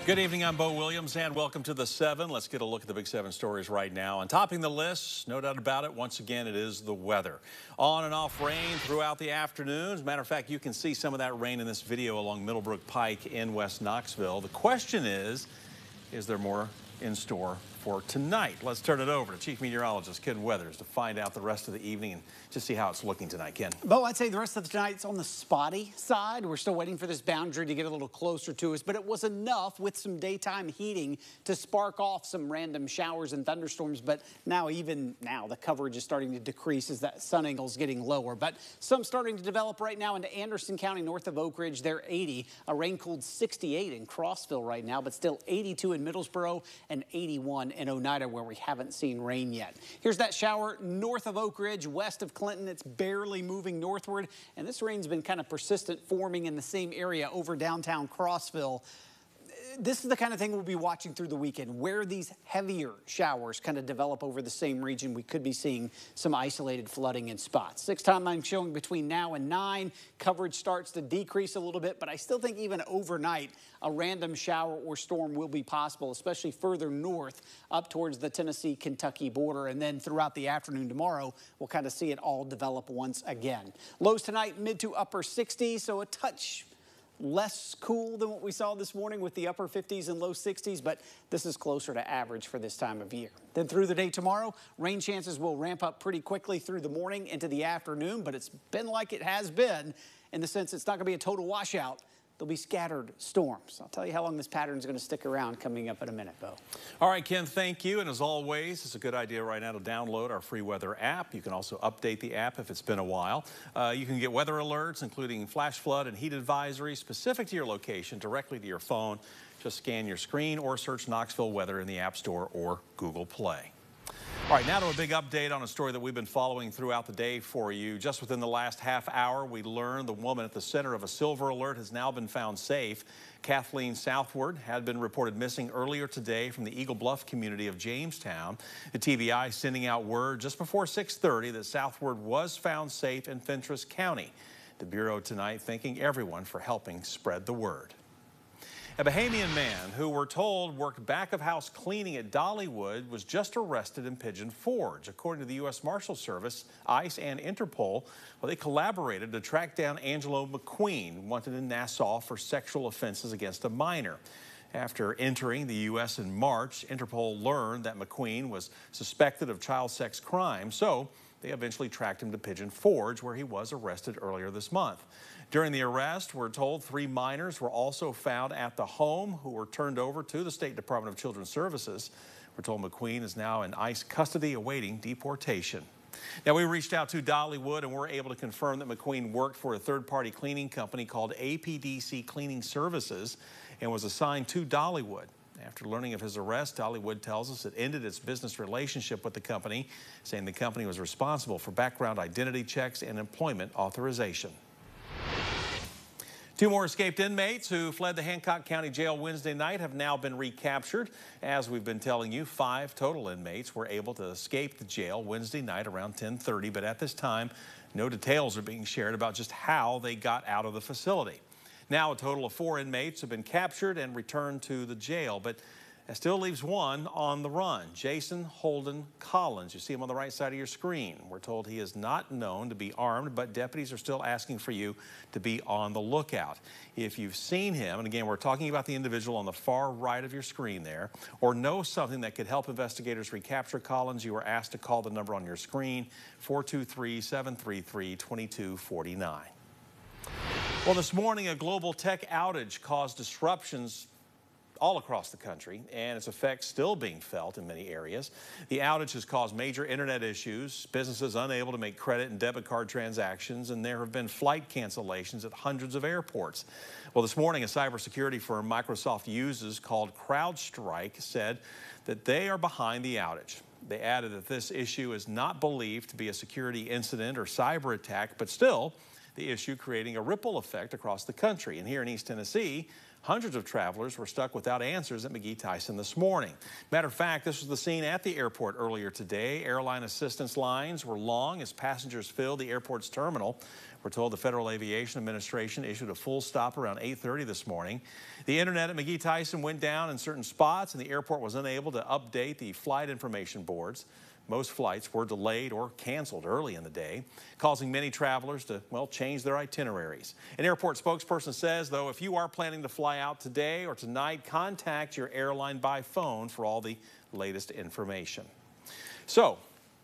Good evening, I'm Bo Williams, and welcome to the 7. Let's get a look at the Big 7 stories right now. And topping the list, no doubt about it, once again, it is the weather. On and off rain throughout the afternoon. As a matter of fact, you can see some of that rain in this video along Middlebrook Pike in West Knoxville. The question is there more in store for tonight? Let's turn it over to Chief Meteorologist Ken Weathers to find out the rest of the evening and just see how it's looking tonight. Ken. Bo, I'd say the rest of the night's on the spotty side. We're still waiting for this boundary to get a little closer to us, but it was enough with some daytime heating to spark off some random showers and thunderstorms. But even now, the coverage is starting to decrease as that sun angle is getting lower. But some starting to develop right now into Anderson County, north of Oak Ridge. They're 80, a rain-cooled 68 in Crossville right now, but still 82 in Middlesboro and 81 in Oneida, where we haven't seen rain yet. Here's that shower north of Oak Ridge, west of Clinton. It's barely moving northward, and this rain's been kind of persistent, forming in the same area over downtown Crossville. This is the kind of thing we'll be watching through the weekend, where these heavier showers kind of develop over the same region. We could be seeing some isolated flooding in spots. 6 timelines showing between now and 9. Coverage starts to decrease a little bit, but I still think even overnight, a random shower or storm will be possible, especially further north up towards the Tennessee-Kentucky border. And then throughout the afternoon tomorrow, we'll kind of see it all develop once again. Lows tonight, mid to upper 60s, so a touch less cool than what we saw this morning with the upper 50s and low 60s, but this is closer to average for this time of year. Then through the day tomorrow, rain chances will ramp up pretty quickly through the morning into the afternoon, but it's been like it has been in the sense it's not going to be a total washout. There'll be scattered storms. I'll tell you how long this pattern is going to stick around coming up in a minute, Bo. All right, Ken, thank you. And as always, it's a good idea right now to download our free weather app. You can also update the app if it's been a while. You can get weather alerts, including flash flood and heat advisories specific to your location directly to your phone. Just scan your screen or search Knoxville weather in the App Store or Google Play. All right, now to a big update on a story that we've been following throughout the day for you. Just within the last half hour, we learned the woman at the center of a silver alert has now been found safe. Kathleen Southward had been reported missing earlier today from the Eagle Bluff community of Jamestown. The TBI sending out word just before 6:30 that Southward was found safe in Fentress County. The Bureau tonight thanking everyone for helping spread the word. A Bahamian man who we're told worked back-of-house cleaning at Dollywood was just arrested in Pigeon Forge. According to the U.S. Marshal Service, ICE and Interpol, they collaborated to track down Angelo McQueen, wanted in Nassau for sexual offenses against a minor. After entering the U.S. in March, Interpol learned that McQueen was suspected of child sex crime, so they eventually tracked him to Pigeon Forge, where he was arrested earlier this month. During the arrest, we're told 3 minors were also found at the home who were turned over to the State Department of Children's Services. We're told McQueen is now in ICE custody awaiting deportation. Now, we reached out to Dollywood and we're able to confirm that McQueen worked for a third-party cleaning company called APDC Cleaning Services and was assigned to Dollywood. After learning of his arrest, Dollywood tells us it ended its business relationship with the company, saying the company was responsible for background identity checks and employment authorization. 2 more escaped inmates who fled the Hancock County Jail Wednesday night have now been recaptured. As we've been telling you, 5 total inmates were able to escape the jail Wednesday night around 10:30, but at this time, no details are being shared about just how they got out of the facility. Now a total of 4 inmates have been captured and returned to the jail, but that still leaves 1 on the run. Jason Holden Collins. You see him on the right side of your screen. We're told he is not known to be armed, but deputies are still asking for you to be on the lookout. If you've seen him, and again, we're talking about the individual on the far right of your screen there, or know something that could help investigators recapture Collins, you are asked to call the number on your screen, 423-733-2249. Well, this morning, a global tech outage caused disruptions all across the country, and its effects still being felt in many areas. The outage has caused major internet issues, businesses unable to make credit and debit card transactions, and there have been flight cancellations at hundreds of airports. Well, this morning, a cybersecurity firm Microsoft uses called CrowdStrike said that they are behind the outage. They added that this issue is not believed to be a security incident or cyber attack, but still, the issue creating a ripple effect across the country. And here in East Tennessee, hundreds of travelers were stuck without answers at McGee-Tyson this morning. Matter of fact, this was the scene at the airport earlier today. Airline assistance lines were long as passengers filled the airport's terminal. We're told the Federal Aviation Administration issued a full stop around 8:30 this morning. The internet at McGee-Tyson went down in certain spots, and the airport was unable to update the flight information boards. Most flights were delayed or canceled early in the day, causing many travelers to, well, change their itineraries. An airport spokesperson says, though, if you are planning to fly out today or tonight, contact your airline by phone for all the latest information. So,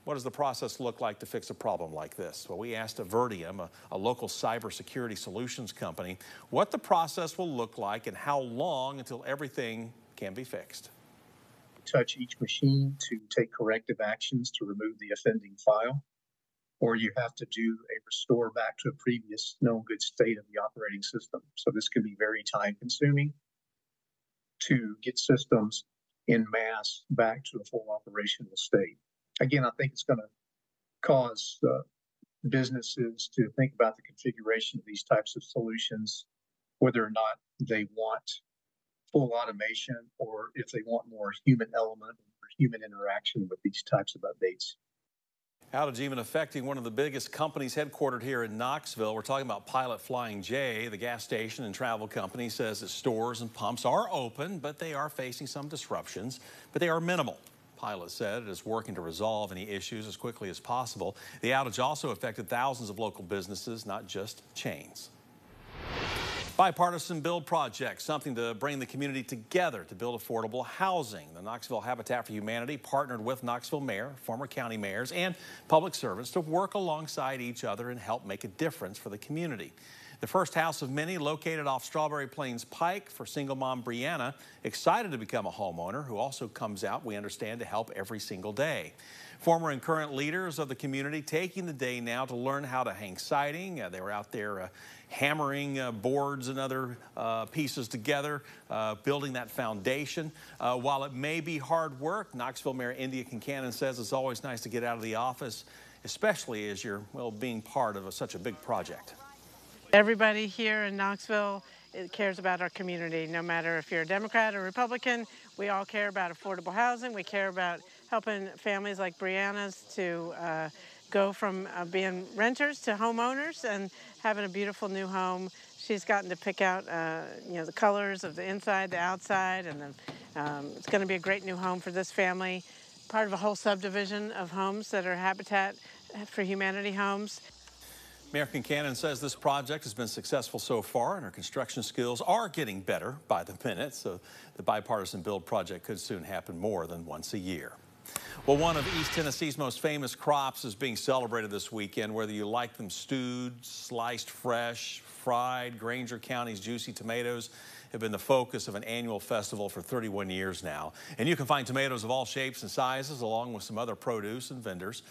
what does the process look like to fix a problem like this? Well, we asked Avertium, a local cybersecurity solutions company, what the process will look like and how long until everything can be fixed. Touch each machine to take corrective actions to remove the offending file, or you have to do a restore back to a previous known good state of the operating system. So this can be very time consuming to get systems in mass back to a full operational state. Again, I think it's going to cause businesses to think about the configuration of these types of solutions, whether or not they want full automation or if they want more human element or human interaction with these types of updates. Outage even affecting one of the biggest companies headquartered here in Knoxville. We're talking about Pilot Flying J. The gas station and travel company says that stores and pumps are open, but they are facing some disruptions, but they are minimal. Pilot said it is working to resolve any issues as quickly as possible. The outage also affected thousands of local businesses, not just chains. Bipartisan build project, something to bring the community together to build affordable housing. The Knoxville Habitat for Humanity partnered with Knoxville Mayor, former county mayors, and public servants to work alongside each other and help make a difference for the community. The first house of many located off Strawberry Plains Pike for single mom Brianna, excited to become a homeowner, who also comes out, we understand, to help every single day. Former and current leaders of the community taking the day now to learn how to hang siding. They were out there hammering boards and other pieces together, building that foundation. While it may be hard work, Knoxville Mayor India Kincannon says it's always nice to get out of the office, especially as you're, well, being part of such a big project. Everybody here in Knoxville cares about our community. No matter if you're a Democrat or Republican, we all care about affordable housing. We care about helping families like Brianna's to go from being renters to homeowners and having a beautiful new home. She's gotten to pick out the colors of the inside, the outside, and it's going to be a great new home for this family. Part of a whole subdivision of homes that are Habitat for Humanity homes. Mayor Kincannon says this project has been successful so far and her construction skills are getting better by the minute, so the bipartisan build project could soon happen more than once a year. Well, one of East Tennessee's most famous crops is being celebrated this weekend, whether you like them stewed, sliced fresh, fried. Grainger County's juicy tomatoes have been the focus of an annual festival for 31 years now. And you can find tomatoes of all shapes and sizes, along with some other produce and vendors.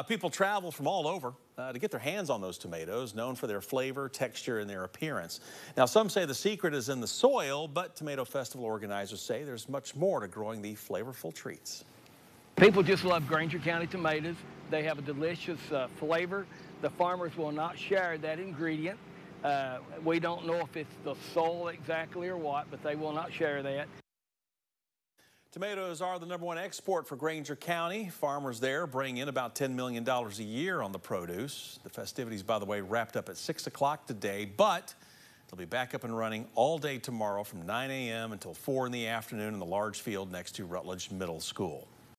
People travel from all over to get their hands on those tomatoes, known for their flavor, texture, and their appearance. Now, some say the secret is in the soil, but Tomato Festival organizers say there's much more to growing the flavorful treats. People just love Grainger County tomatoes. They have a delicious flavor. The farmers will not share that ingredient. We don't know if it's the soil exactly or what, but they will not share that. Tomatoes are the #1 export for Grainger County. Farmers there bring in about $10 million a year on the produce. The festivities, by the way, wrapped up at 6 o'clock today, but they'll be back up and running all day tomorrow from 9 a.m. until 4 in the afternoon in the large field next to Rutledge Middle School.